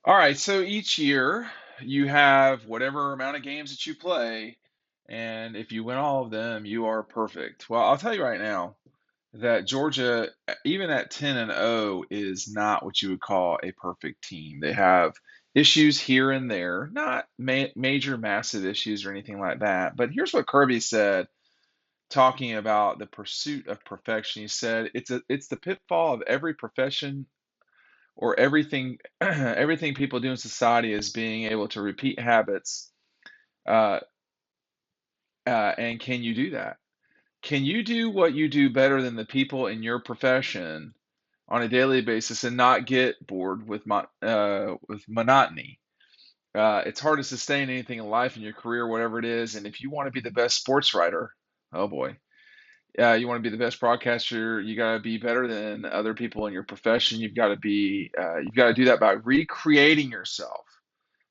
All right, so each year you have whatever amount of games that you play, and if you win all of them, you are perfect. Well, I'll tell you right now that Georgia, even at 10 and 0, is not what you would call a perfect team. They have issues here and there, not major, massive issues or anything like that. But here's what Kirby said, talking about the pursuit of perfection. He said, "It's the pitfall of every profession or everything everything people do in society is being able to repeat habits. uh, and can you do that? Can you do what you do better than the people in your profession on a daily basis and not get bored with monotony? It's hard to sustain anything in life, in your career, whatever it is. And if you want to be the best sports writer, oh boy, you want to be the best broadcaster, you got to be better than other people in your profession. You've got to do that by recreating yourself,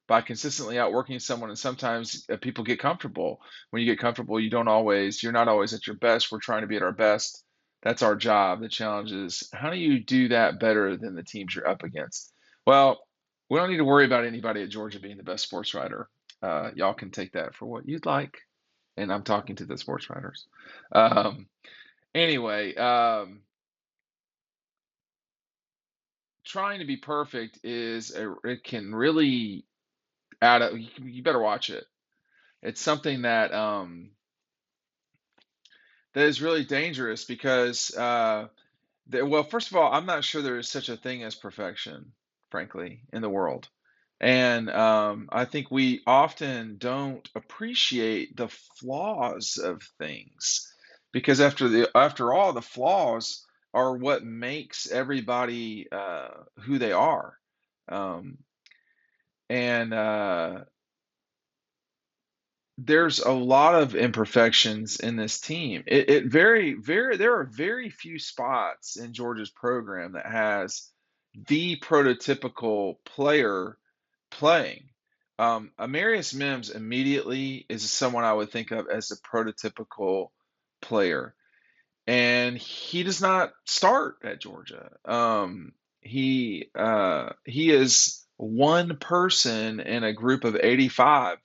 by consistently outworking someone. And sometimes people get comfortable. When you get comfortable, you're not always at your best. We're trying to be at our best. That's our job. The challenge is, how do you do that better than the teams you're up against? Well, we don't need to worry about anybody at Georgia being the best sports writer. Y'all can take that for what you'd like. And I'm talking to the sports writers. Um, anyway, trying to be perfect it can really add up. You better watch it. It's something that is really dangerous because, well, first of all, I'm not sure there is such a thing as perfection, frankly, in the world. And I think we often don't appreciate the flaws of things, because after all, the flaws are what makes everybody who they are. Um, and There's a lot of imperfections in this team. There are very few spots in Georgia's program that has the prototypical player playing. Amarius Mims immediately is someone I would think of as the prototypical player, and he does not start at Georgia. He is one person in a group of 85.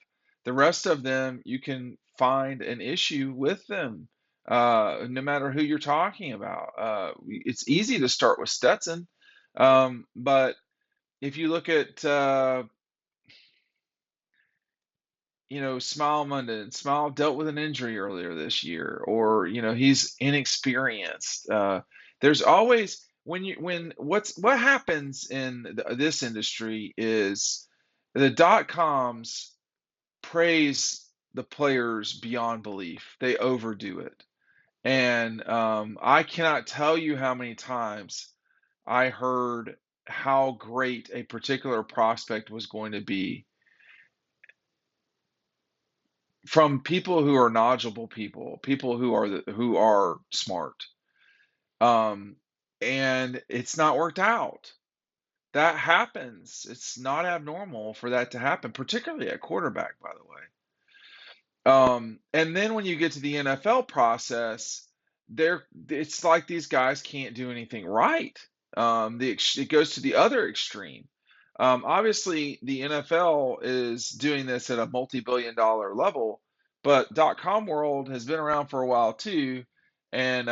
The rest of them, you can find an issue with them, no matter who you're talking about. It's easy to start with Stetson, but if you look at Smile London. Smile dealt with an injury earlier this year, or he's inexperienced. There's always what happens in this industry is the dot coms praise the players beyond belief. They overdo it, and I cannot tell you how many times I heard how great a particular prospect was going to be from people who are knowledgeable people, people who are smart, um, and it's not worked out. That happens. It's not abnormal for that to happen, particularly at quarterback, by the way. And then when you get to the NFL process, it's like these guys can't do anything right. It goes to the other extreme. Obviously, the NFL is doing this at a multi-billion-dollar level, but .com world has been around for a while too, and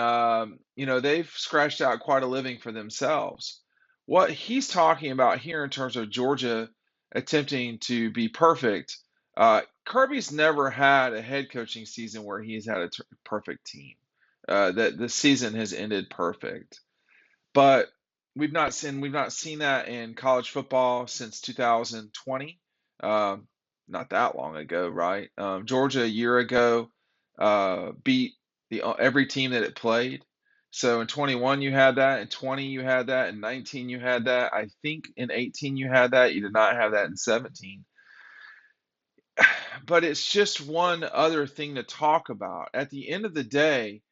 they've scratched out quite a living for themselves. What he's talking about here in terms of Georgia attempting to be perfect, Kirby's never had a head coaching season where he's had a perfect team. That the season has ended perfect, but we've not seen that in college football since 2020. Not that long ago, right? Georgia a year ago beat every team that it played. So in 21 you had that, in 20 you had that, in 19 you had that. I think in 18 you had that. You did not have that in 17. But it's just one other thing to talk about. At the end of the day,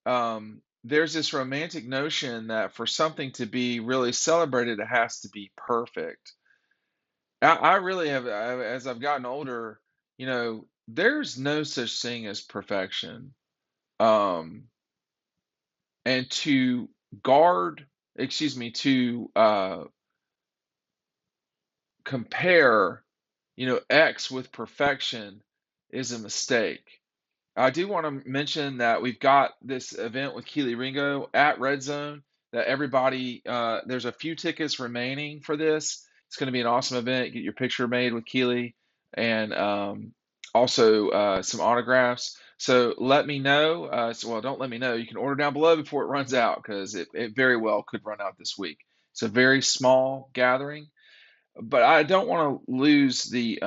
there's this romantic notion that for something to be really celebrated, it has to be perfect. I really have, as I've gotten older, there's no such thing as perfection. Um, and to guard, excuse me, to compare, X with perfection is a mistake. I do want to mention that we've got this event with Kelee Ringo at Red Zone that everybody, there's a few tickets remaining for this. It's going to be an awesome event. Get your picture made with Kelee and also some autographs. So let me know. Well, don't let me know. You can order down below before it runs out because it very well could run out this week. It's a very small gathering, but I don't want to lose the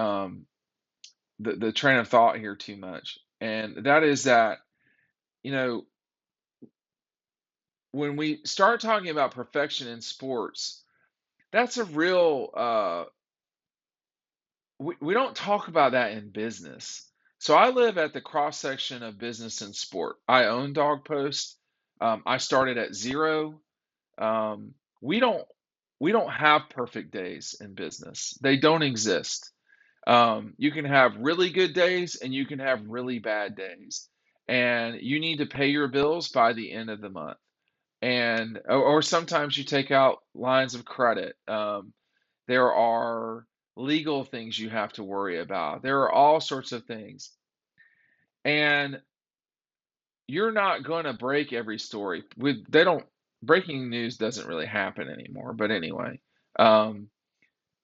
train of thought here too much. And that is that, you know, when we start talking about perfection in sports, that's a real, we don't talk about that in business. So I live at the cross section of business and sport. I own Dog Post. I started at zero. Um, we don't we don't have perfect days in business. They don't exist. You can have really good days and you can have really bad days. And you need to pay your bills by the end of the month. And or sometimes you take out lines of credit. There are legal things you have to worry about. There are all sorts of things. And you're not going to break every story. They don't breaking news doesn't really happen anymore. But anyway, um,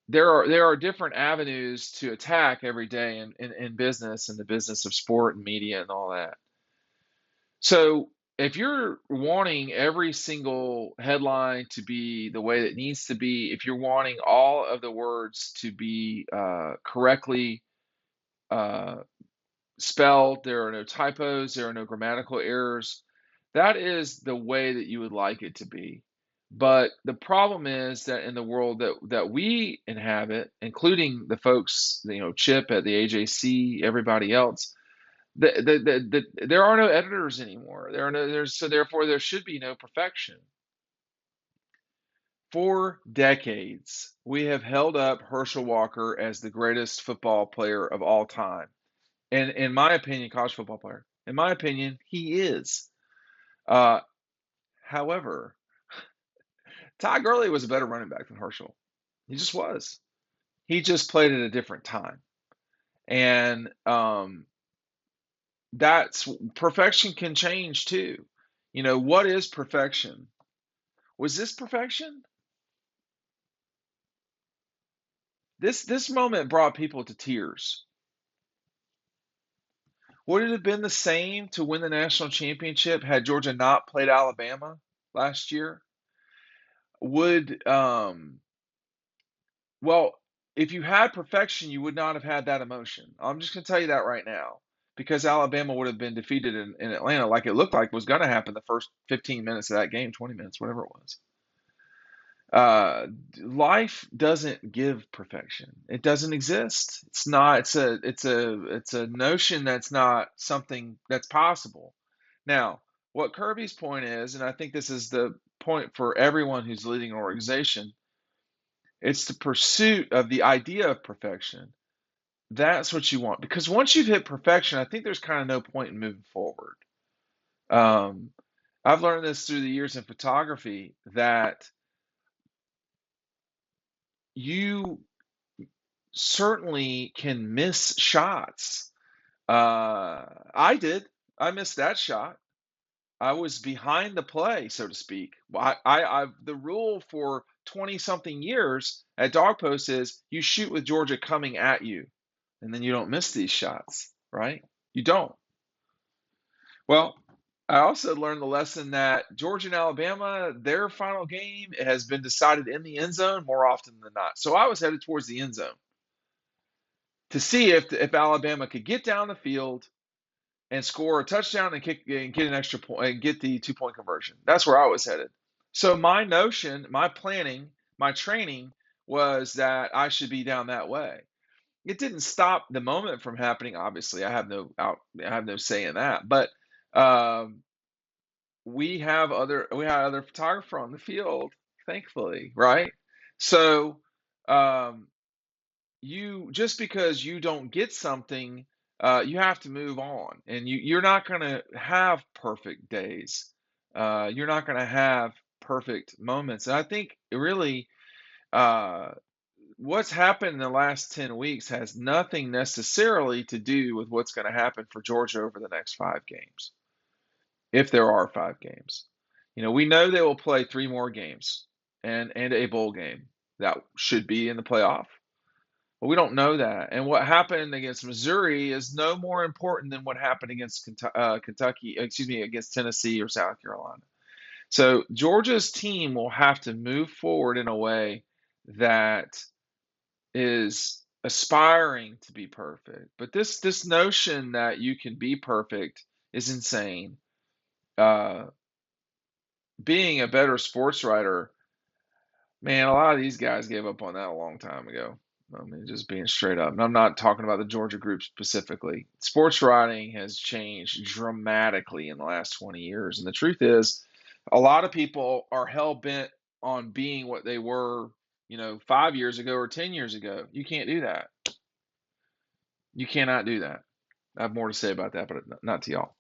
there are different avenues to attack every day in business and the business of sport and media and all that. So if you're wanting every single headline to be the way that it needs to be, if you're wanting all of the words to be correctly uh, spelled, there are no typos, there are no grammatical errors. That is the way that you would like it to be. But the problem is that in the world that we inhabit, including the folks, Chip at the AJC, everybody else, there are no editors anymore. So therefore there should be no perfection. For decades, we have held up Herschel Walker as the greatest football player of all time. And in my opinion, college football player. In my opinion, he is. Uh, However, Todd Gurley was a better running back than Herschel. He just was. He just played at a different time. And that's perfection can change too. What is perfection? Was this perfection? This moment brought people to tears. Would it have been the same to win the national championship had Georgia not played Alabama last year? Would Well, if you had perfection, you would not have had that emotion. I'm just going to tell you that right now. Because Alabama would have been defeated in Atlanta like it looked like was going to happen the first 15 minutes of that game, 20 minutes, whatever it was. Life doesn't give perfection. It doesn't exist. It's not, it's a notion that's not something that's possible. Now, what Kirby's point is, and I think this is the point for everyone who's leading an organization, it's the pursuit of the idea of perfection. That's what you want. Because once you've hit perfection, I think there's kind of no point in moving forward. Um, I've learned this through the years in photography that you certainly can miss shots. I did. I missed that shot. I was behind the play, so to speak. The rule for 20 something years at Dog Post is you shoot with Georgia coming at you, and then you don't miss these shots, right? You don't. Well, I also learned the lesson that Georgia and Alabama, their final game has been decided in the end zone more often than not. So I was headed towards the end zone to see if Alabama could get down the field and score a touchdown and kick and get an extra point and get the 2-point conversion. That's where I was headed. So my notion, my planning, my training was that I should be down that way. It didn't stop the moment from happening. Obviously, I have no say in that. But um, we had other photographer on the field, thankfully, right? So um, you just because you don't get something, you have to move on, and you're not going to have perfect days. You're not going to have perfect moments. And I think really, uh, what's happened in the last 10 weeks has nothing necessarily to do with what's going to happen for Georgia over the next 5 games, if there are 5 games. We know they will play 3 more games and a bowl game that should be in the playoff. But we don't know that. And what happened against Missouri is no more important than what happened against Kentucky, excuse me, against Tennessee or South Carolina. So Georgia's team will have to move forward in a way that is aspiring to be perfect. But this notion that you can be perfect is insane. Uh, Being a better sports writer, man, a lot of these guys gave up on that a long time ago. I mean, just being straight up. And I'm not talking about the Georgia group specifically. Sports writing has changed dramatically in the last 20 years. And the truth is, a lot of people are hell bent on being what they were, 5 years ago or 10 years ago. You can't do that. You cannot do that. I have more to say about that, but not to y'all.